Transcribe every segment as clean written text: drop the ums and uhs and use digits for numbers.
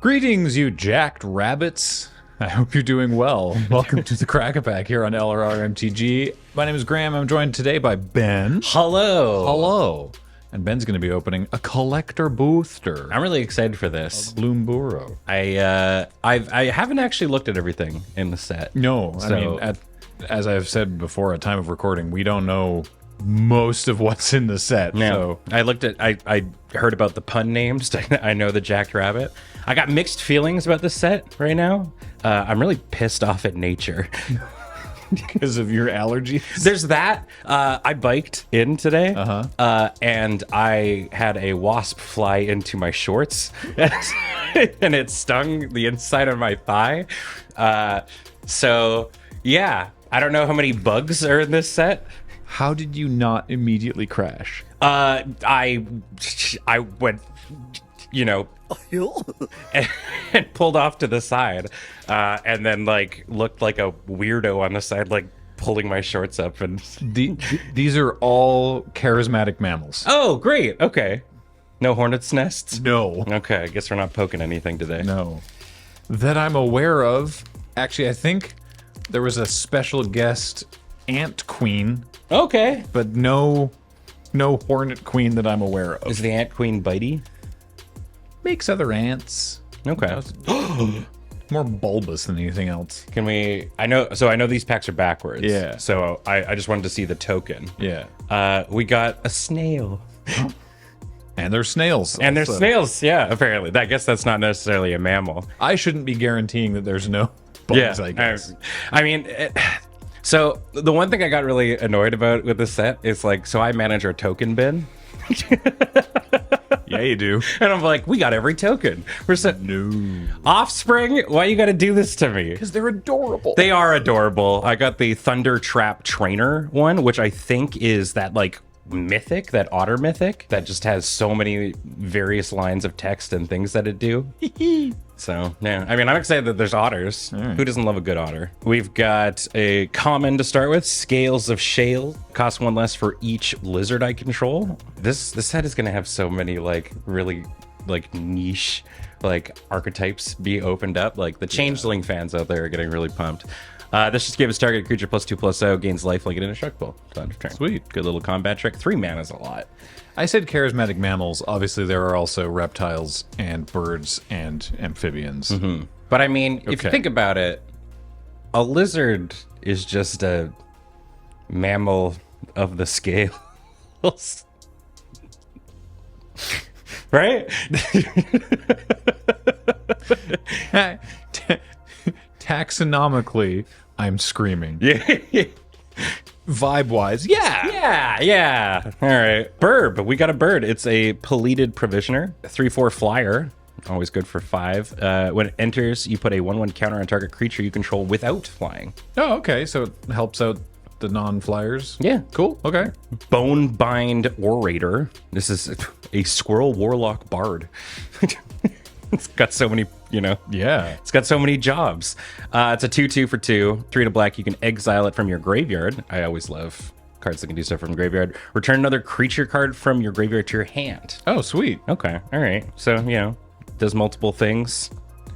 Greetings, you jacked rabbits. I hope you're doing well. Welcome to the Crack-A-Pack here on LRR-MTG. My name is Graham. I'm joined today by Ben. Hello. Hello. And Ben's going to be opening a collector booster. I'm really excited for this. Bloomburrow. I haven't actually looked at everything in the set. No, So- I mean, as I've said before at time of recording, we don't know most of what's in the set. No. So I heard about the pun names. I know the Jacked Rabbit. I got mixed feelings about this set right now. I'm really pissed off at nature. because of your allergies. There's that. I biked in today, and I had a wasp fly into my shorts, and it stung the inside of my thigh. So, yeah, I don't know how many bugs are in this set. How did you not immediately crash? I went, and pulled off to the side, and then looked like a weirdo on the side, pulling my shorts up. And These are all charismatic mammals. oh, great, okay, no hornets' nests. No. Okay, I guess we're not poking anything today. No. That I'm aware of. Actually, I think there was a special guest ant queen, Okay, but no hornet queen that I'm aware of. is the ant queen bitey? Makes other ants. Okay. More bulbous than anything else. Can we? I know these packs are backwards. Yeah. So I just wanted to see the token. Yeah. We got a snail. And they're snails. And there's also. snails, yeah, apparently. I guess that's not necessarily a mammal. I shouldn't be guaranteeing that there's no bugs, I guess. I mean, so the one thing I got really annoyed about with this set is so I manage our token bin. Yeah, you do. And I'm like, we got every token. We're set. No. Offspring, why you gotta do this to me? Because they're adorable. They are adorable. I got the Thunder Trap Trainer one, which I think is that mythic, that otter mythic that just has so many various lines of text and things that it do. So yeah, I mean, I'm excited that there's otters. Right. Who doesn't love a good otter? We've got a common to start with, Scales of Shale. Costs one less for each lizard I control. This set is gonna have so many really niche archetypes be opened up. The changeling fans out there are getting really pumped. This just gives target creature +2/+0, gains life like an indestructible. End of turn. Sweet. Good little combat trick. 3 mana is a lot. I said charismatic mammals. Obviously, there are also reptiles and birds and amphibians. But I mean, if Okay. you think about it, a lizard is just a mammal of the scales. Right? Taxonomically, I'm screaming. Yeah. Vibe-wise, yeah. Yeah. All right. Bird. We got a bird. It's a Peleated Provisioner, 3/4 flyer. Always good for 5. When it enters, you put a 1/1 counter on target creature you control without flying. Oh, okay. So it helps out the non-flyers. Yeah. Cool. Okay. Bonebind Orator. This is a Squirrel Warlock Bard. It's got so many, Yeah. it's got so many jobs. It's a 2/2 for 2. 3 to black. You can exile it from your graveyard. I always love cards that can do stuff from graveyard. Return another creature card from your graveyard to your hand. Oh, sweet. Okay. All right. So, does multiple things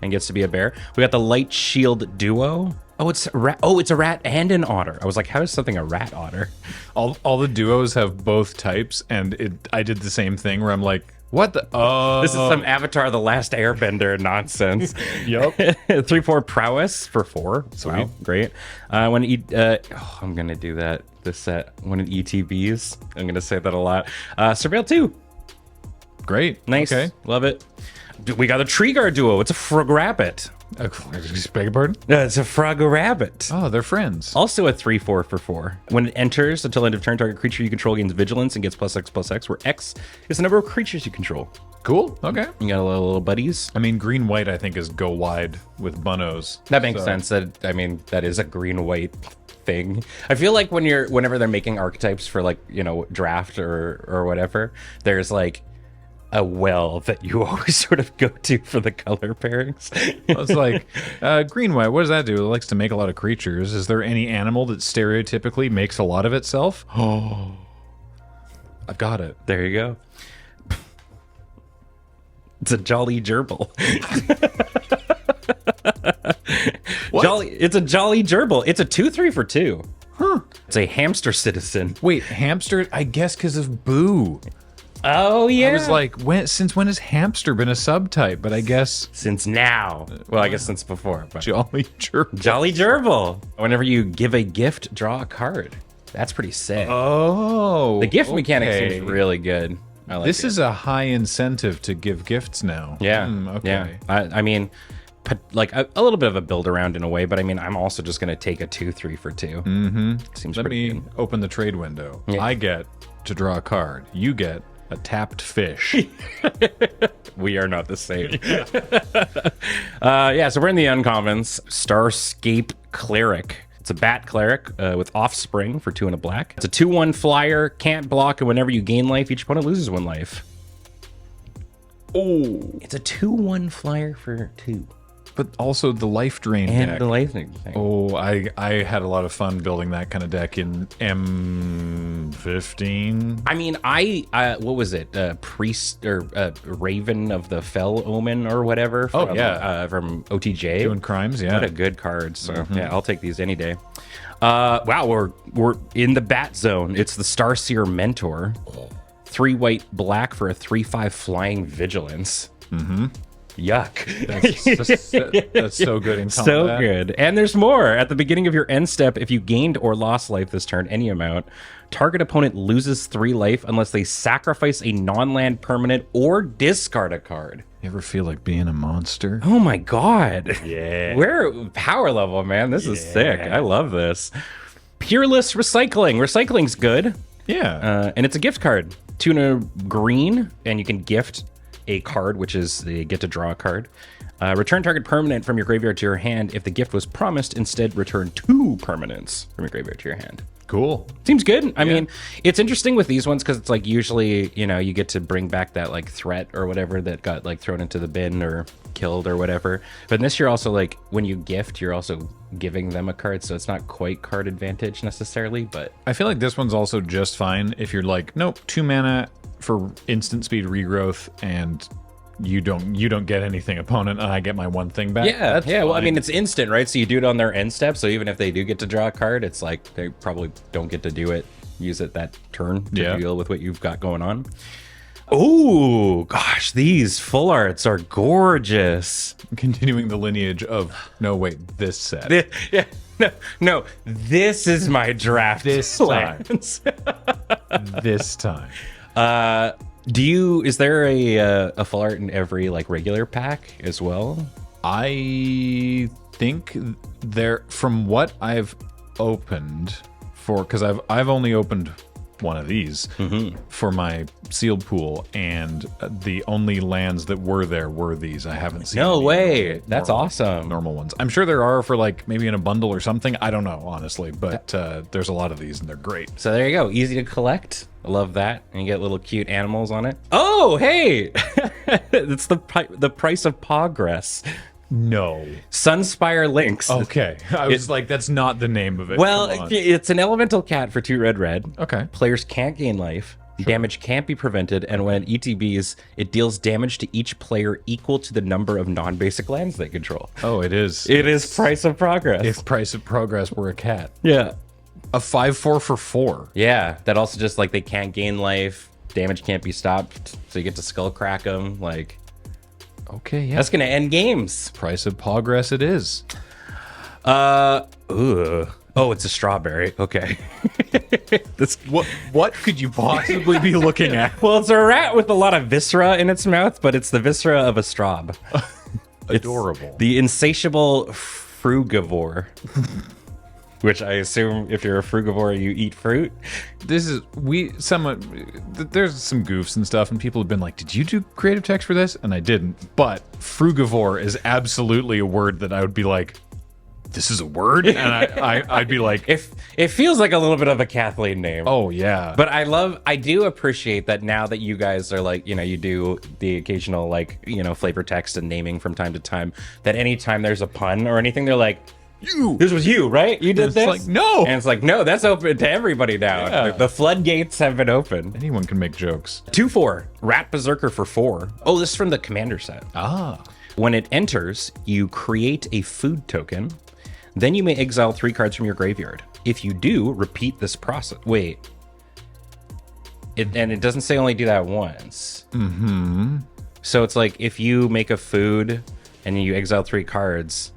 and gets to be a bear. We got the Light Shield Duo. Oh, it's a rat. Oh, it's a rat and an otter. I was like, how is something a rat otter? All the duos have both types, and I did the same thing where I'm like, what the? Oh. This is some Avatar The Last Airbender nonsense. Yup. 3/4 prowess for 4. Sweet. Wow, great. When I'm gonna do that this set when it ETBs. I'm gonna say that a lot. Surveil 2. Great. Nice. Okay. Love it. We got a Tree Guard duo. It's a Frog Rabbit. Beg your pardon? It's a Frog Rabbit. Oh, they're friends. Also a 3/4 for 4. When it enters, until end of turn, target creature you control gains vigilance and gets +X/+X, where X is the number of creatures you control. Cool. Okay. You got a little buddies. I mean, green-white, I think, is go wide with bunnos. That makes So- sense. That is a green-white thing. I feel like whenever they're making archetypes for draft or whatever, there's a well that you always sort of go to for the color pairings. It's like, green-white, what does that do? It likes to make a lot of creatures. Is there any animal that stereotypically makes a lot of itself? Oh, I've got it. There you go. It's a jolly gerbil. What? It's a jolly gerbil. It's a 2-3 for 2. Huh. It's a hamster citizen. Wait, hamster? I guess because of Boo. Oh, yeah. I was like, since when has hamster been a subtype? But I guess Since now. Well, I guess since before. But jolly gerbil. jolly gerbil. Whenever you give a gift, draw a card. That's pretty sick. Oh, The gift mechanic okay. seems really good. I like This it. is a high incentive to give gifts now. Yeah. Okay. Yeah. I mean, like a little bit of a build around in a way, but I mean, I'm also just going to take a 2-3 for 2. Mm-hmm. Seems Let pretty me good. open the trade window. Yeah. I get to draw a card. You get a tapped fish. We are not the same. So we're in the uncommons. Starscape Cleric. It's a bat cleric with offspring for 2 and a black. It's a 2/1 flyer, can't block, and whenever you gain life, each opponent loses 1 life. Oh, It's a 2/1 flyer for 2. but also the life drain And deck. the lightning thing. Oh, I had a lot of fun building that kind of deck in M15. I mean, what was it? Priest or Raven of the Fell Omen or whatever? From, from OTJ. Doing crimes, yeah. What a good card. So yeah, I'll take these any day. Wow, we're in the bat zone. It's the Starseer Mentor. 3 white black for a 3/5 flying vigilance. Yuck. That's so good in combat. So good. And there's more. At the beginning of your end step, if you gained or lost life this turn, any amount, target opponent loses 3 life unless they sacrifice a non-land permanent or discard a card. You ever feel like being a monster? Oh my god. Yeah. We're power level, man. This is sick. I love this. Peerless Recycling. Recycling's good. Yeah. And it's a gift card. 2 and a green, and you can gift a card, which is the get to draw a card. Return target permanent from your graveyard to your hand. If the gift was promised, instead return 2 permanents from your graveyard to your hand. Cool. Seems good. I mean, it's interesting with these ones because it's like usually, you get to bring back that like threat or whatever that got like thrown into the bin or killed or whatever. But in this, you're also like, when you gift, you're also giving them a card. So it's not quite card advantage necessarily, but I feel like this one's also just fine if you're like, nope, 2 mana for instant speed regrowth and you don't get anything opponent and I get my 1 thing back. yeah. That's Well, I fine. mean, it's instant, right? So you do it on their end step. So even if they do get to draw a card, it's like they probably don't get to use it that turn to deal with what you've got going on. Oh, gosh, these full arts are gorgeous. continuing the lineage of this set. No, this is my draft. This plans. This time. Is there a full art in every like regular pack as well? I think there, from what I've opened because I've only opened one of these for my sealed pool, and the only lands that were there were these. I haven't seen No any way. That's awesome. normal ones. I'm sure there are for like maybe in a bundle or something. I don't know, honestly, but there's a lot of these and they're great. So there you go. Easy to collect. I love that. And you get little cute animals on it. Oh, hey! It's the price of progress. No. Sunspire Lynx. Okay. I was like, that's not the name of it. Well, Come on. it's an elemental cat for 2 red. Okay. Players can't gain life. Damage can't be prevented, and when it ETBs, it deals damage to each player equal to the number of non-basic lands they control. Oh, it is. It is price of progress. If Price of Progress were a cat. Yeah. A 5/4 for 4. Yeah, that also just like they can't gain life, damage can't be stopped, so you get to skull crack them. Like, Okay, yeah. that's gonna end games. Price of Progress it is. Oh, it's a strawberry. Okay. What could you possibly be looking at? Well, it's a rat with a lot of viscera in its mouth, but it's the viscera of a straub. Adorable. The insatiable frugivore. Which I assume if you're a frugivore, you eat fruit. There's some goofs and stuff, and people have been like, did you do creative text for this? And I didn't. But frugivore is absolutely a word that I would be like, this is a word? And I'd be like, It feels like a little bit of a Kathleen name. oh, yeah. But I do appreciate that now that you guys are like, you do the occasional like, flavor text and naming from time to time, that anytime there's a pun or anything, they're like, This was you, right? You did It's this? like, no. And it's like, no, that's open to everybody now. Yeah. The floodgates have been opened. Anyone can make jokes. 2/4. Rat Berserker for 4. Oh, this is from the commander set. Ah. When it enters, you create a food token. Then you may exile 3 cards from your graveyard. If you do, repeat this process. Wait. And it doesn't say only do that once. Mm-hmm. So it's like if you make a food and you exile 3 cards,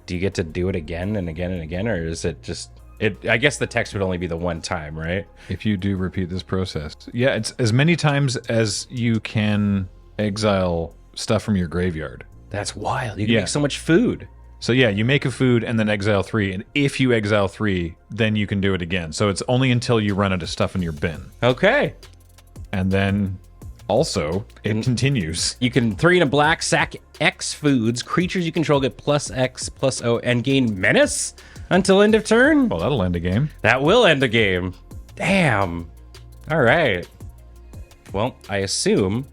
do you get to do it again and again and again? Or is it just... I guess the text would only be the one time, right? If you do repeat this process. Yeah, it's as many times as you can exile stuff from your graveyard. That's wild. You can make so much food. So yeah, you make a food and then exile 3, and if you exile 3, then you can do it again. So it's only until you run out of stuff in your bin. Okay. And then also it continues. You can 3 and a black, sack X foods. Creatures you control get +X/+O and gain menace until end of turn. Well, that'll end a game. That will end a game. Damn. All right. Well, I assume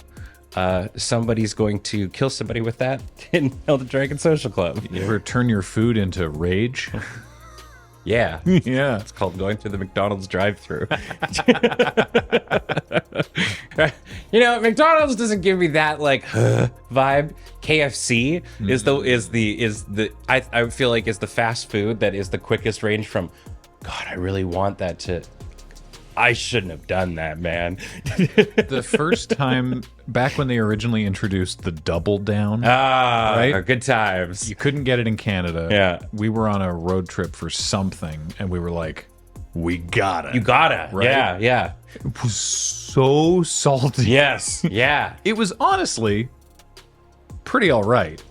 somebody's going to kill somebody with that in Elder Dragon Social Club. You ever turn your food into rage? Yeah. Yeah. It's called going through the McDonald's drive-thru. You know, McDonald's doesn't give me that like vibe. KFC is the I feel like is the fast food that is the quickest range from, God, I really want that to, I shouldn't have done that, man. The first time back when they originally introduced the double down, right? Good times. you couldn't get it in Canada. Yeah. We were on a road trip for something and we were like, we gotta. You gotta. Right? Yeah, yeah. It was so salty. Yes. Yeah. It was honestly pretty all right.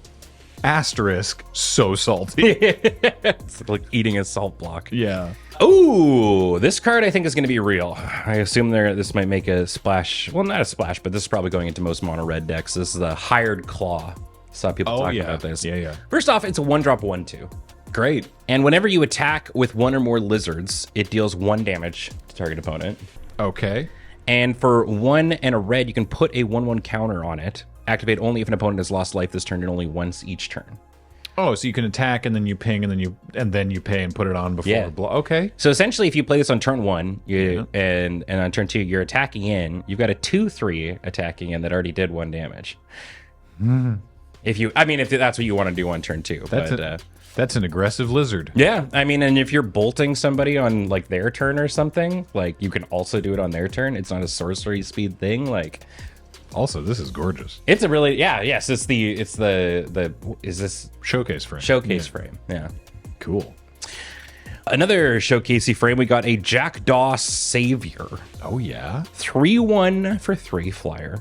Asterisk, so salty. It's like eating a salt block. Yeah. Ooh, this card I think is going to be real. I assume this might make a splash. Well, not a splash, but this is probably going into most mono red decks. This is the Hired Claw. Saw people talking about this. Yeah. First off, it's a 1-drop 1/2. Great. And whenever you attack with 1 or more lizards, it deals 1 damage to target opponent. Okay. And for 1 and a red, you can put a 1/1 counter on it. Activate only if an opponent has lost life this turn and only once each turn. Oh, so you can attack and then you ping and then you pay and put it on before. Yeah. Okay. So essentially, if you play this on turn 1, and on turn 2 you're attacking in, you've got a 2/3 attacking in that already did 1 damage. If that's what you want to do on turn 2. That's an aggressive lizard. Yeah, I mean, and if you're bolting somebody on like their turn or something, like you can also do it on their turn. It's not a sorcery speed thing. Like, also, this is gorgeous. it's a really yes. It's the is this Showcase frame. showcase frame? Yeah. Cool. Another showcasey frame. We got a Jackdaw Savior. Oh yeah. 3/1 for 3 flyer.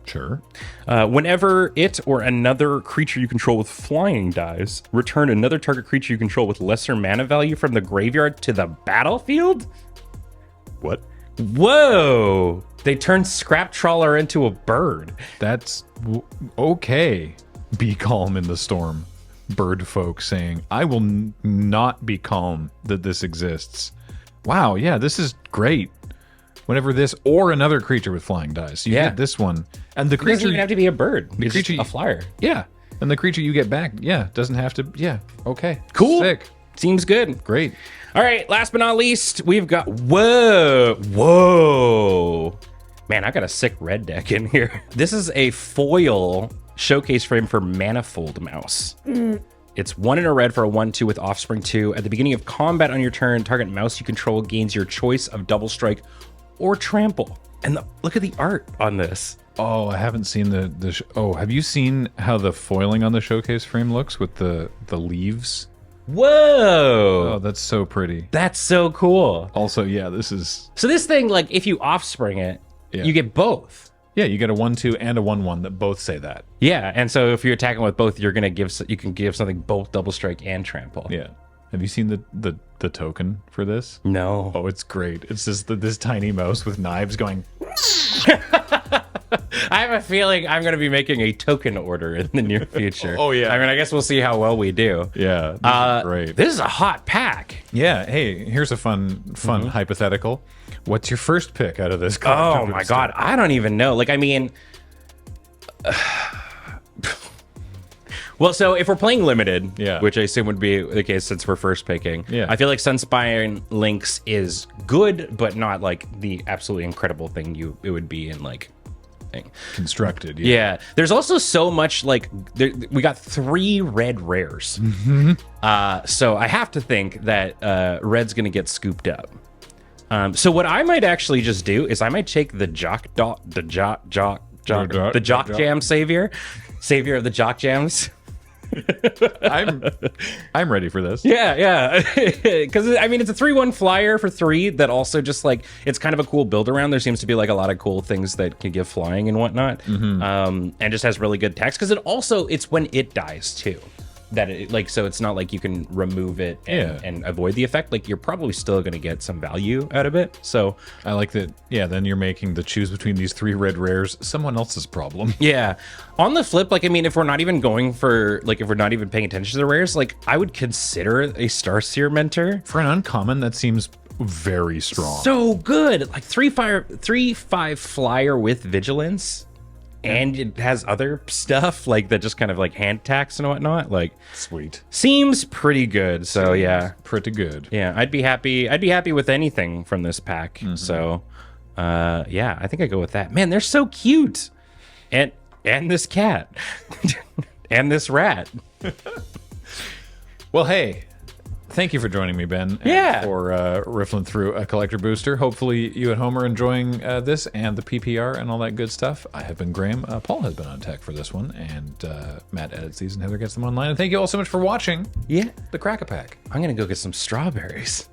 Sure. Whenever it or another creature you control with flying dies, return another target creature you control with lesser mana value from the graveyard to the battlefield? What? Whoa! They turned Scrap Trawler into a bird. That's okay. Be calm in the storm. Bird folk saying, I will not be calm that this exists. Wow, yeah, this is great. Whenever this or another creature with flying dies. So you get this one. And the It doesn't creature... even have to be a bird. It's creature- just a flyer. Yeah. And the creature you get back, doesn't have to... Yeah, okay. Cool. Sick. Seems good. Great. All right, last but not least, we've got... Whoa. Man, I got a sick red deck in here. This is a foil showcase frame for Manifold Mouse. It's 1 and a red for a 1/2 with Offspring 2. At the beginning of combat on your turn, target mouse you control gains your choice of Double Strike or Trample. And look at the art on this. Oh, I haven't seen have you seen how the foiling on the showcase frame looks with the leaves? Whoa. Oh, that's so pretty. That's so cool. Also, yeah, this is... So this thing, like, if you Offspring it, you get both. Yeah, you get a 1/2 and a 1/1 that both say that. Yeah, and so if you're attacking with both, you can give something both Double Strike and Trample. Yeah. Have you seen the token for this? No. Oh, it's great. It's just this tiny mouse with knives going... I have a feeling I'm going to be making a token order in the near future. Oh, yeah. I mean, I guess we'll see how well we do. Yeah, this is great. This is a hot pack. Yeah, hey, here's a fun hypothetical. What's your first pick out of this card? Oh my God, I don't even know. Like, I mean, Well, so if we're playing limited, Yeah. which I assume would be the case since we're first picking, Yeah. I feel like Sunspine Lynx is good, but not like the absolutely incredible thing it would be in like thing. Constructed. Yeah. There's also so much like we got 3 red rares. So I have to think that red's gonna get scooped up. So what I might actually just do is I might take the Jock Jam Savior of the Jock Jams. I'm ready for this. Yeah. Because I mean, it's a 3/1 flyer for 3 that also just like it's kind of a cool build around. There seems to be like a lot of cool things that can give flying and whatnot, and just has really good text. Because it's when it dies too. That it like, so it's not like you can remove it and avoid the effect. Like you're probably still going to get some value out of it. So I like that. Yeah, then you're making the choose between these 3 red rares someone else's problem. yeah. On the flip, like I mean, if we're not even going for like if we're not even paying attention to the rares, like I would consider a Starseer Mentor For an uncommon, that seems very strong. so good. Like 3/5 flyer with vigilance. And it has other stuff like that, just kind of like hand attacks and whatnot. Like, Sweet. seems pretty good. So yeah, Pretty good. yeah, I'd be happy with anything from this pack. So, yeah, I think I go with that. Man, they're so cute, and this cat, and this rat. Well, hey, thank you for joining me, Ben. Yeah. And for riffling through a collector booster. Hopefully you at home are enjoying this and the PPR and all that good stuff. I have been Graham. Paul has been on tech for this one, and Matt edits these and Heather gets them online. And thank you all so much for watching Yeah, the Crack-A-Pack. I'm gonna go get some strawberries.